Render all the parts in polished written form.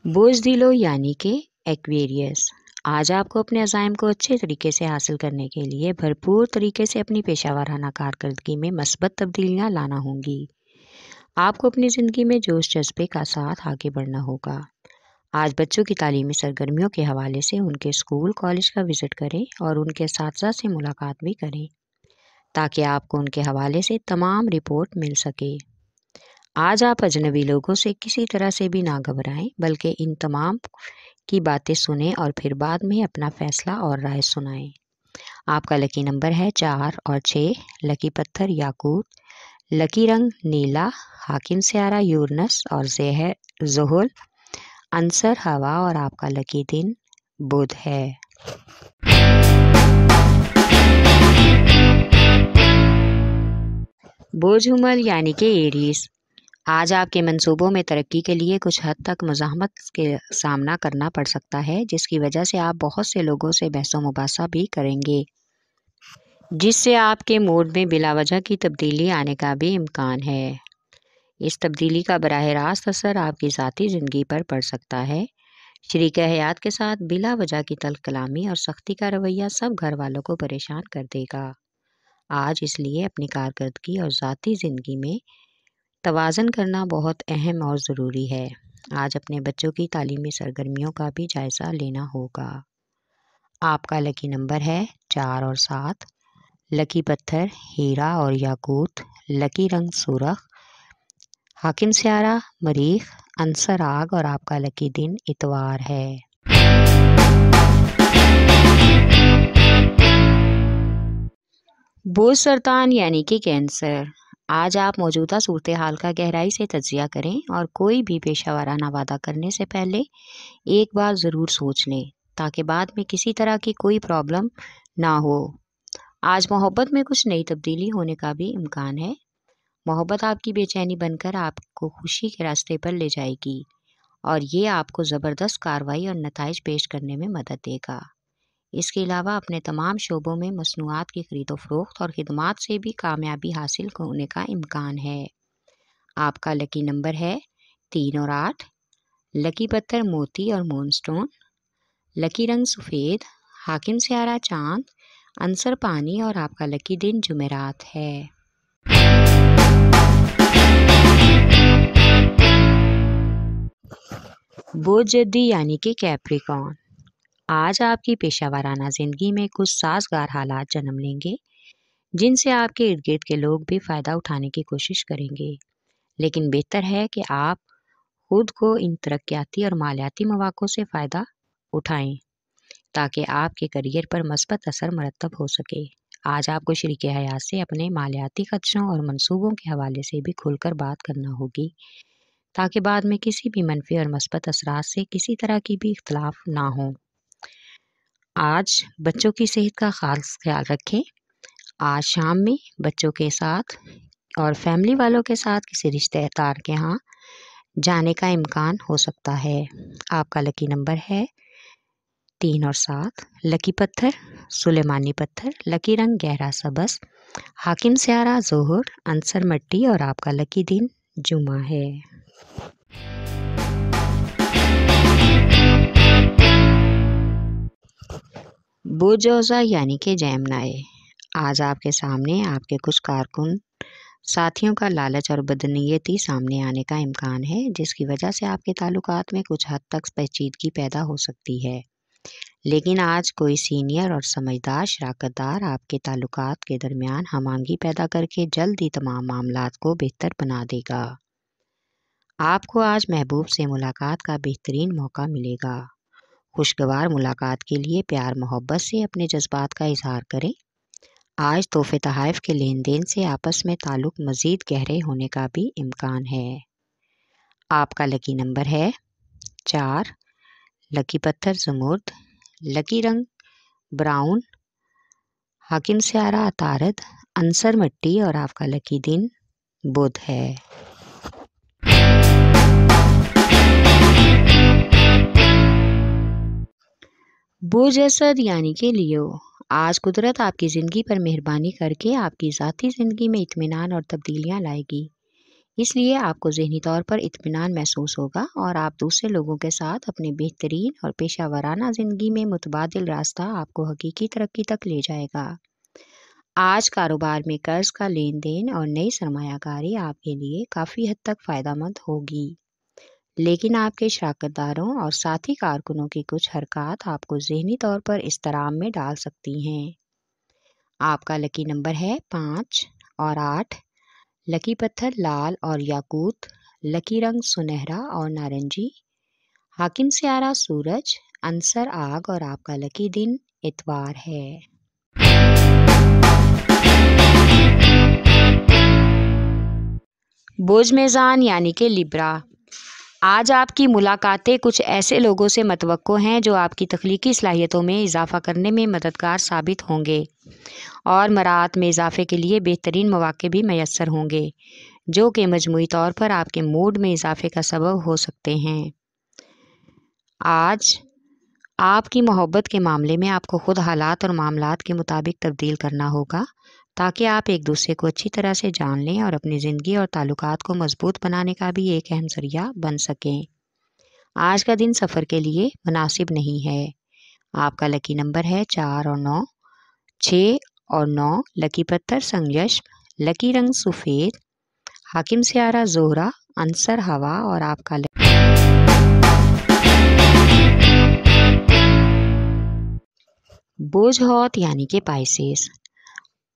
بوزدلو یعنی کہ ایکویریس آج آپ کو اپنے عزائم کو اچھے طریقے سے حاصل کرنے کے لیے بھرپور طریقے سے اپنی پیشہ ورانہ کارکردگی میں مثبت تبدیلیاں لانا ہوں گی۔ آپ کو اپنی زندگی میں جوش جذبے کا ساتھ آگے بڑھنا ہوگا۔ آج بچوں کی تعلیمی سرگرمیوں کے حوالے سے ان کے اسکول کالج کا وزٹ کریں اور ان کے اساتذہ سے ملاقات بھی کریں تاکہ آپ کو ان کے حوالے سے تمام رپورٹ مل سکے۔ آج آپ اجنبی لوگوں سے کسی طرح سے بھی نہ گھبرائیں بلکہ ان تمام کی باتیں سنیں اور پھر بعد میں اپنا فیصلہ اور رائے سنائیں۔ آپ کا لکی نمبر ہے 4 اور 6، لکی پتھر یاقوت، لکی رنگ نیلا، حاکم سیارہ یورنس اور زحل، عنصر ہوا اور آپ کا لکی دن بدھ ہے۔ برج حمل یعنی کہ ایریز آج آپ کے منصوبوں میں ترقی کے لیے کچھ حد تک مزاحمت کے سامنا کرنا پڑ سکتا ہے، جس کی وجہ سے آپ بہت سے لوگوں سے بحث و مباحثہ بھی کریں گے، جس سے آپ کے موڈ میں بلا وجہ کی تبدیلی آنے کا بھی امکان ہے۔ اس تبدیلی کا براہ راست اثر آپ کی ذاتی زندگی پر پڑ سکتا ہے۔ شریک حیات کے ساتھ بلا وجہ کی تلخ کلامی اور سختی کا رویہ سب گھر والوں کو پریشان کر دے گا۔ آج اس لیے اپنی کارکردگی اور ذاتی زندگی میں توازن کرنا بہت اہم اور ضروری ہے۔ آج اپنے بچوں کی تعلیمی سرگرمیوں کا بھی جائزہ لینا ہوگا۔ آپ کا لکی نمبر ہے 4 اور 7، لکی پتھر ہیرا اور یاقوت، لکی رنگ سرخ، حاکم سیارہ مریخ، عنصر آگ اور آپ کا لکی دن اتوار ہے۔ برج سرطان یعنی کہ کینسر آج آپ موجودہ صورتحال کا گہرائی سے تجزیہ کریں اور کوئی بھی پیشہ ورانہ وعدہ کرنے سے پہلے ایک بار ضرور سوچ لیں تاکہ بعد میں کسی طرح کی کوئی پرابلم نہ ہو۔ آج محبت میں کچھ نئی تبدیلی ہونے کا بھی امکان ہے۔ محبت آپ کی بے چینی بن کر آپ کو خوشی کے راستے پر لے جائے گی اور یہ آپ کو زبردست کارروائی اور نتائج پیش کرنے میں مدد دے گا۔ اس کے علاوہ اپنے تمام شعبوں میں مصنوعات کی خرید و فروخت اور خدمات سے بھی کامیابی حاصل ہونے کا امکان ہے۔ آپ کا لکی نمبر ہے 3 اور 8، لکی پتھر موتی اور مون سٹون، لکی رنگ سفید، حاکم سیارہ چاند، عنصر پانی اور آپ کا لکی دن جمعرات ہے۔ برج جدی یعنی کہ کیپریکارن آج آپ کی پیشہ ورانہ زندگی میں کچھ سازگار حالات جنم لیں گے جن سے آپ کے ارد گرد کے لوگ بھی فائدہ اٹھانے کی کوشش کریں گے، لیکن بہتر ہے کہ آپ خود کو ان ترقیاتی اور مالیاتی مواقع سے فائدہ اٹھائیں تاکہ آپ کے کیریئر پر مثبت اثر مرتب ہو سکے۔ آج آپ کو شریک حیات سے اپنے مالیاتی خدشوں اور منصوبوں کے حوالے سے بھی کھل کر بات کرنا ہوگی تاکہ بعد میں کسی بھی منفی اور مثبت اثرات سے کسی طرح کی بھی اختلاف نہ ہو۔ آج بچوں کی صحت کا خاص خیال رکھیں۔ آج شام میں بچوں کے ساتھ اور فیملی والوں کے ساتھ کسی رشتہ دار کے ہاں جانے کا امکان ہو سکتا ہے۔ آپ کا لکی نمبر ہے 3 اور 7، لکی پتھر سلیمانی پتھر، لکی رنگ گہرا سبز، حاکم سیارہ ظہر، عنصر مٹی اور آپ کا لکی دن جمعہ ہے۔ برج جوزا یعنی کہ جیمنائی آج آپ کے سامنے آپ کے کچھ کارکن ساتھیوں کا لالچ اور بدنیتی سامنے آنے کا امکان ہے، جس کی وجہ سے آپ کے تعلقات میں کچھ حد تک پیچیدگی پیدا ہو سکتی ہے، لیکن آج کوئی سینئر اور سمجھدار شراکت دار آپ کے تعلقات کے درمیان ہم آہنگی پیدا کر کے جلد ہی تمام معاملات کو بہتر بنا دے گا۔ آپ کو آج محبوب سے ملاقات کا بہترین موقع ملے گا۔ خوشگوار ملاقات کے لیے پیار محبت سے اپنے جذبات کا اظہار کریں۔ آج تحفے تحائف کے لین دین سے آپس میں تعلق مزید گہرے ہونے کا بھی امکان ہے۔ آپ کا لکی نمبر ہے 4، لکی پتھر زمرد، لکی رنگ براؤن، حاکم سیارہ عطارد، عنصر مٹی اور آپ کا لکی دن بدھ ہے۔ برج اسد یعنی کہ لیو آج قدرت آپ کی زندگی پر مہربانی کر کے آپ کی ذاتی زندگی میں اطمینان اور تبدیلیاں لائے گی۔ اس لیے آپ کو ذہنی طور پر اطمینان محسوس ہوگا اور آپ دوسرے لوگوں کے ساتھ اپنے بہترین اور پیشہ ورانہ زندگی میں متبادل راستہ آپ کو حقیقی ترقی تک لے جائے گا۔ آج کاروبار میں قرض کا لین دین اور نئی سرمایہ کاری آپ کے لیے کافی حد تک فائدہ مند ہوگی، لیکن آپ کے شراکت داروں اور ساتھی کارکنوں کی کچھ حرکات آپ کو ذہنی طور پر اضطراب میں ڈال سکتی ہیں۔ آپ کا لکی نمبر ہے 5 اور 8۔ لکی پتھر لال اور یاقوت، لکی رنگ سنہرا اور نارنجی، حاکم سیارہ سورج، عنصر آگ اور آپ کا لکی دن اتوار ہے۔ برج میزان یعنی کہ لیبرا، آج آپ کی ملاقاتیں کچھ ایسے لوگوں سے متوقع ہیں جو آپ کی تخلیقی صلاحیتوں میں اضافہ کرنے میں مددگار ثابت ہوں گے اور مراعات میں اضافے کے لیے بہترین مواقع بھی میسر ہوں گے، جو کہ مجموعی طور پر آپ کے موڈ میں اضافے کا سبب ہو سکتے ہیں۔ آج آپ کی محبت کے معاملے میں آپ کو خود حالات اور معاملات کے مطابق تبدیل کرنا ہوگا تاکہ آپ ایک دوسرے کو اچھی طرح سے جان لیں اور اپنی زندگی اور تعلقات کو مضبوط بنانے کا بھی ایک اہم ذریعہ بن سکیں۔ آج کا دن سفر کے لیے مناسب نہیں ہے۔ آپ کا لکی نمبر ہے 4 اور 9۔ 6 اور 9 لکی پتھر سنگیشم، لکی رنگ سفید، حاکم سیارہ زہرہ، عنصر ہوا اور آپ کا برج حوت یعنی کہ پائسیس،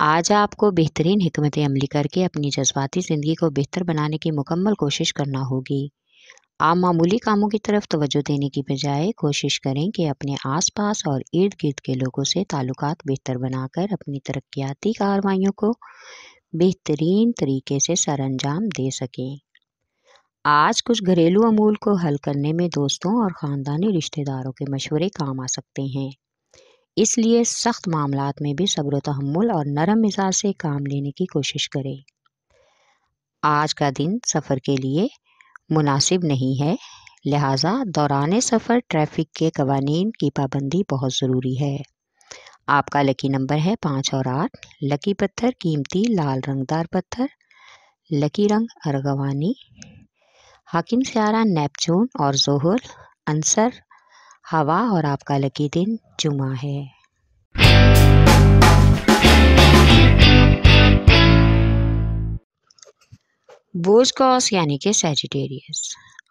آج آپ کو بہترین حکمت عملی کر کے اپنی جذباتی زندگی کو بہتر بنانے کی مکمل کوشش کرنا ہوگی۔ آپ معمولی کاموں کی طرف توجہ دینے کی بجائے کوشش کریں کہ اپنے آس پاس اور ارد گرد کے لوگوں سے تعلقات بہتر بنا کر اپنی ترقیاتی کارروائیوں کو بہترین طریقے سے سر انجام دے سکیں۔ آج کچھ گھریلو امور کو حل کرنے میں دوستوں اور خاندانی رشتہ داروں کے مشورے کام آ سکتے ہیں، اس لیے سخت معاملات میں بھی صبر و تحمل اور نرم مزاج سے کام لینے کی کوشش کریں۔ آج کا دن سفر کے لیے مناسب نہیں ہے، لہٰذا دوران سفر ٹریفک کے قوانین کی پابندی بہت ضروری ہے۔ آپ کا لکی نمبر ہے 5 اور 8۔ لکی پتھر قیمتی لال رنگدار پتھر، لکی رنگ ارغوانی، حاکم سیارہ نیپچون اور زحل، عنصر ہوا اور آپ کا لکی دن جمعہ ہے۔ برج قوس یعنی کہ سیجیٹیریس،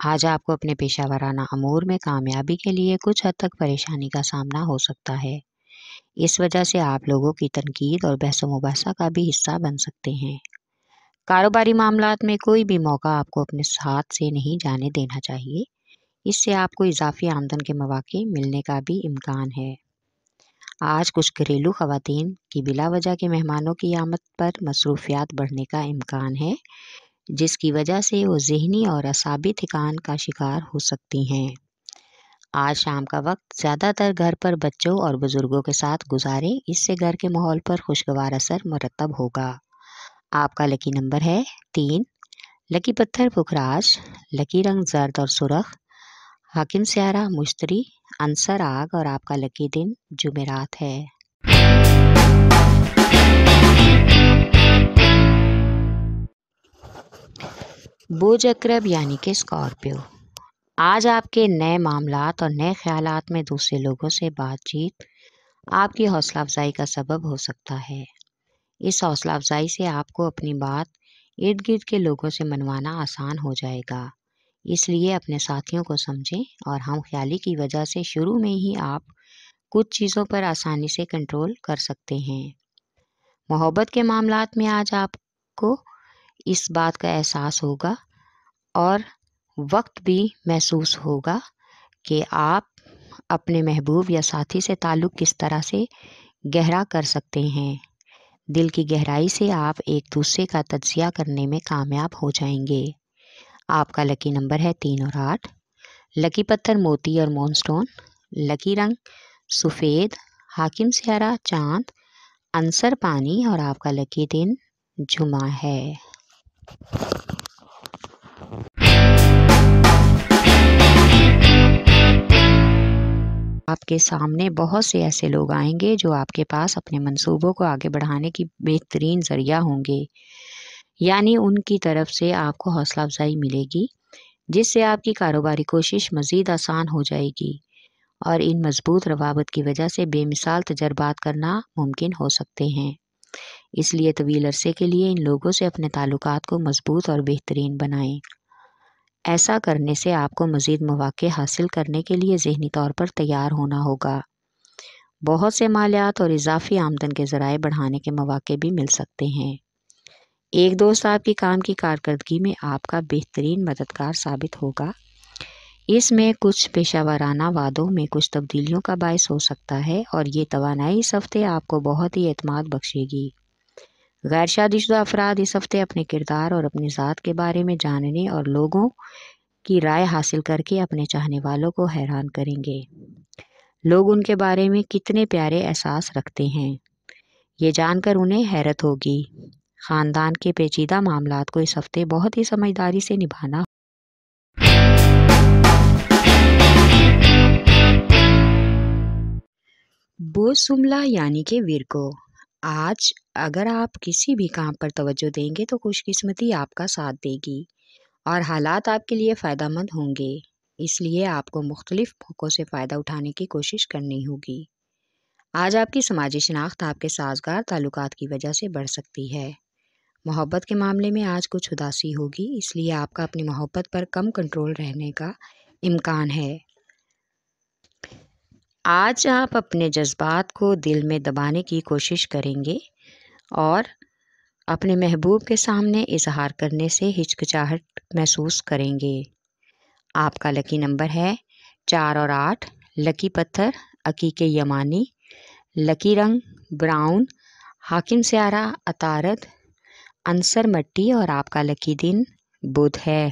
آج آپ کو اپنے پیشہ ورانہ امور میں کامیابی کے لیے کچھ حد تک پریشانی کا سامنا ہو سکتا ہے۔ اس وجہ سے آپ لوگوں کی تنقید اور بحث و مباحثہ کا بھی حصہ بن سکتے ہیں۔ کاروباری معاملات میں کوئی بھی موقع آپ کو اپنے ساتھ سے نہیں جانے دینا چاہیے، اس سے آپ کو اضافی آمدن کے مواقع ملنے کا بھی امکان ہے۔ آج کچھ گھریلو خواتین کی بلا وجہ کے مہمانوں کی آمد پر مصروفیات بڑھنے کا امکان ہے، جس کی وجہ سے وہ ذہنی اور اعصابی تھکان کا شکار ہو سکتی ہیں۔ آج شام کا وقت زیادہ تر گھر پر بچوں اور بزرگوں کے ساتھ گزاریں، اس سے گھر کے ماحول پر خوشگوار اثر مرتب ہوگا۔ آپ کا لکی نمبر ہے 3۔ لکی پتھر پکھراج، لکی رنگ زرد اور سرخ، حاکم سیارہ مشتری، عنصر آگ اور آپ کا لکی دن جمعرات ہے۔ برج عقرب یعنی کہ اسکارپیو، آج آپ کے نئے معاملات اور نئے خیالات میں دوسرے لوگوں سے بات چیت آپ کی حوصلہ افزائی کا سبب ہو سکتا ہے۔ اس حوصلہ افزائی سے آپ کو اپنی بات ارد گرد کے لوگوں سے منوانا آسان ہو جائے گا، اس لیے اپنے ساتھیوں کو سمجھیں اور ہم خیالی کی وجہ سے شروع میں ہی آپ کچھ چیزوں پر آسانی سے کنٹرول کر سکتے ہیں۔ محبت کے معاملات میں آج آپ کو اس بات کا احساس ہوگا اور وقت بھی محسوس ہوگا کہ آپ اپنے محبوب یا ساتھی سے تعلق کس طرح سے گہرا کر سکتے ہیں۔ دل کی گہرائی سے آپ ایک دوسرے کا تجزیہ کرنے میں کامیاب ہو جائیں گے۔ آپ کا لکی نمبر ہے 3 اور 8۔ لکی پتھر موتی اور مون سٹون، لکی رنگ سفید، حاکم سیارہ چاند، عنصر پانی اور آپ کا لکی دن جمعہ ہے۔ آپ کے سامنے بہت سے ایسے لوگ آئیں گے جو آپ کے پاس اپنے منصوبوں کو آگے بڑھانے کی بہترین ذریعہ ہوں گے۔ یعنی ان کی طرف سے آپ کو حوصلہ افزائی ملے گی، جس سے آپ کی کاروباری کوشش مزید آسان ہو جائے گی، اور ان مضبوط روابط کی وجہ سے بے مثال تجربات کرنا ممکن ہو سکتے ہیں۔ اس لیے طویل عرصے کے لیے ان لوگوں سے اپنے تعلقات کو مضبوط اور بہترین بنائیں۔ ایسا کرنے سے آپ کو مزید مواقع حاصل کرنے کے لیے ذہنی طور پر تیار ہونا ہوگا۔ بہت سے مالیات اور اضافی آمدن کے ذرائع بڑھانے کے مواقع بھی مل سکتے ہیں۔ ایک دوست آپ کی کام کی کارکردگی میں آپ کا بہترین مددگار ثابت ہوگا۔ اس میں کچھ پیشہ ورانہ وعدوں میں کچھ تبدیلیوں کا باعث ہو سکتا ہے، اور یہ توانائی اس ہفتے آپ کو بہت ہی اعتماد بخشے گی۔ غیر شادی شدہ افراد اس ہفتے اپنے کردار اور اپنی ذات کے بارے میں جاننے اور لوگوں کی رائے حاصل کر کے اپنے چاہنے والوں کو حیران کریں گے۔ لوگ ان کے بارے میں کتنے پیارے احساس رکھتے ہیں، یہ جان کر انہیں حیرت ہوگی۔ خاندان کے پیچیدہ معاملات کو اس ہفتے بہت ہی سمجھداری سے نبھانا۔ بوجھ شملہ یعنی کہ ورگو، آج اگر آپ کسی بھی کام پر توجہ دیں گے تو خوش قسمتی آپ کا ساتھ دے گی اور حالات آپ کے لیے فائدہ مند ہوں گے۔ اس لیے آپ کو مختلف موقعوں سے فائدہ اٹھانے کی کوشش کرنی ہوگی۔ آج آپ کی سماجی شناخت آپ کے سازگار تعلقات کی وجہ سے بڑھ سکتی ہے۔ محبت کے معاملے میں آج کچھ اداسی ہوگی، اس لیے آپ کا اپنی محبت پر کم کنٹرول رہنے کا امکان ہے۔ آج آپ اپنے جذبات کو دل میں دبانے کی کوشش کریں گے اور اپنے محبوب کے سامنے اظہار کرنے سے ہچکچاہٹ محسوس کریں گے۔ آپ کا لکی نمبر ہے 4 اور 8، لکی پتھر عقیق یمانی، لکی رنگ براؤن، حاکم سیارہ عطارد، عنصر مٹی، اور آپ کا لکی دن بدھ ہے۔